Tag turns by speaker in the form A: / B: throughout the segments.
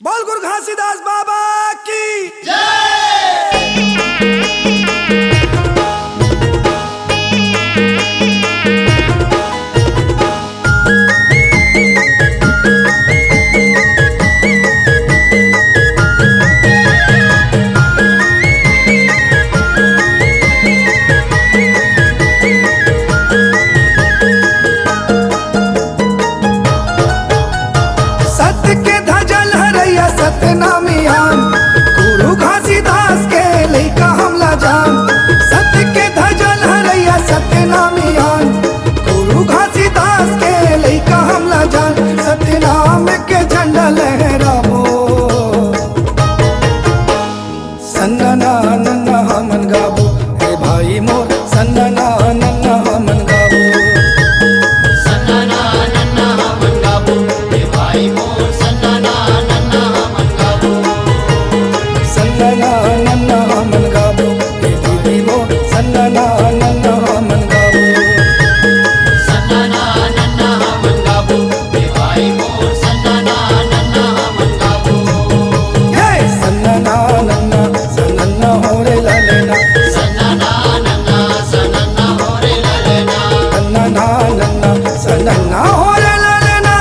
A: बोल गुरु घासीदास बाबा की सतनामियान गुरु घासीदास के लइका हमला जान। सत्य के धजा लहरैया सतनामियान गुरु घासीदास के लइका हमला जान। सतनाम के झंडा लहरावो सन्ना नन्ना हमन गावो हे भाई मोर सन्ना नन्ना हमन गावो
B: सन्ना नन्ना हमन गावो हे भाई मोर सन्ना नन्ना
A: नन्ना हमन गावो हे दीदी मोर सन्ना नन्ना हमन गावो
B: सन्ना नन्ना हमन गावो हे भाई मोर सन्ना नन्ना हमन गावो
A: हे सन्ना नन्ना हो रे ललना
B: सन्ना नन्ना हो रे ललना
A: सन्ना हो रे ललना।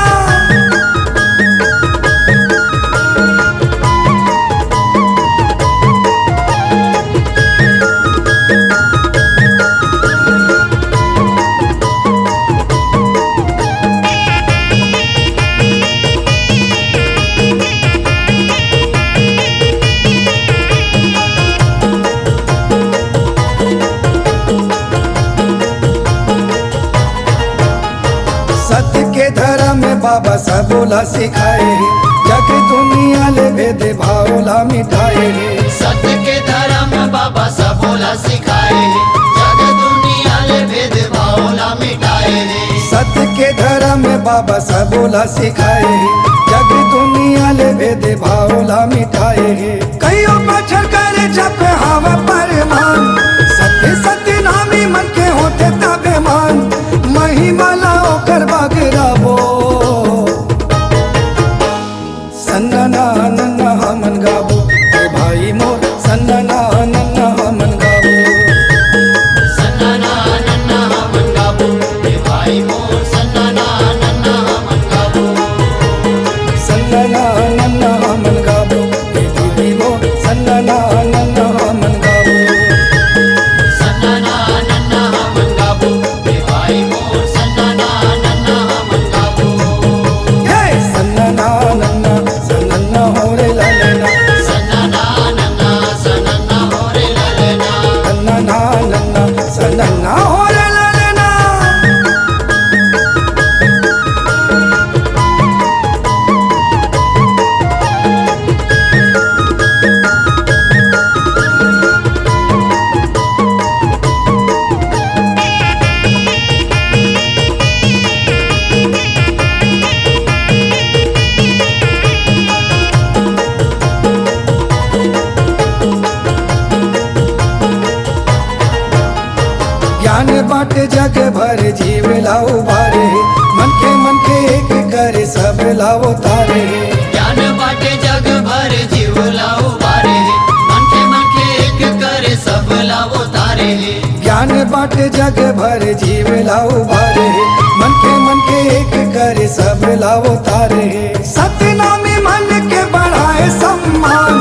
A: सत्य के धर्म में बाबा सबोला सिखाए जग दुनिया ले भेद भावला मिठाए।
B: सत्य के धर्म बाबा सबोला सिखाए जग दुनिया ले भेद भावला मिटाए।
A: सत्य के धर्म में बाबा सबोला सिखाए जग दुनिया ले भेद भावला मिठाए। कईयों बछर करे जप हवा परमान सत्य सत्य नामी मन के होते तबे मान। महिमा लाओ कर बागरावो सन्ना नन्ना हमन गावो हे भाई मोर सन्ना नन्ना हमन गावो
B: सन्ना नन्ना हमन गावो हे भाई मोर सन्ना नन्ना हमन गावो
A: सन्ना नन्ना हमन गावो हे दीदी मोर सन्ना नन्ना हमन गावो
B: सन्ना नन्ना हमन गावो हे भाई मोर सन्ना नन्ना हमन गावो
A: हे सन्ना नन्ना हो रे ललना
B: सन्ना हो रे ललना
A: सन्ना हो रे ललना। ज्ञान बाटे जग भर जीव लाओ बारे मन के एक करे सब लाओ तारे।
B: ज्ञान बाटे जग भर जीव लाओ बारे मन के एक करे सब लाओ तारे।
A: ज्ञान बाटे जग भर जीव लाओ बारे मन के एक करे सब लाओ तारे। सतनामी मन के बढ़ाए सम्मान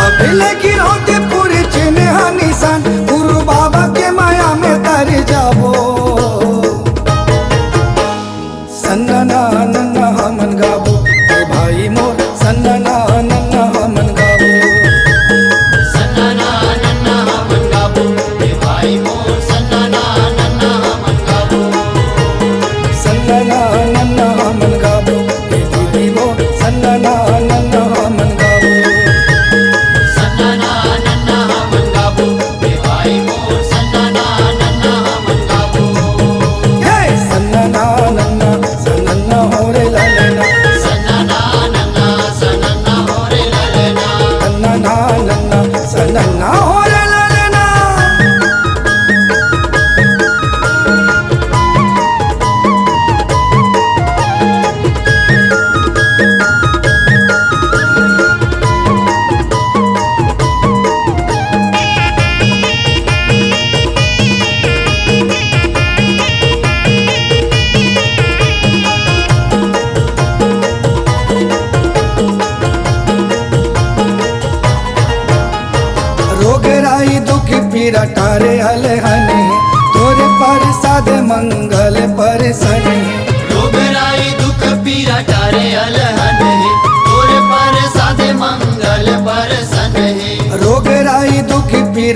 A: अभिले गिरौते पूरे चिन्ह निशान। गुरु बाबा के माया में तर जावो सन्ना नन्ना हमन गावो हे भाई मोर सन्ना नन्ना हमन गावो
B: सन्ना नन्ना हमन गावो हे भाई मोर सन्ना नन्ना हमन गावो
A: सन्ना नन्ना हमन गावो हे दीदी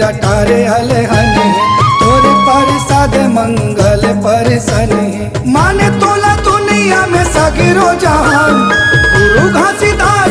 A: रटारे अलहन तोरे प्रसाद मंगल परसन माने तोला दुनिया में सगरो जहान गुरु घासीदास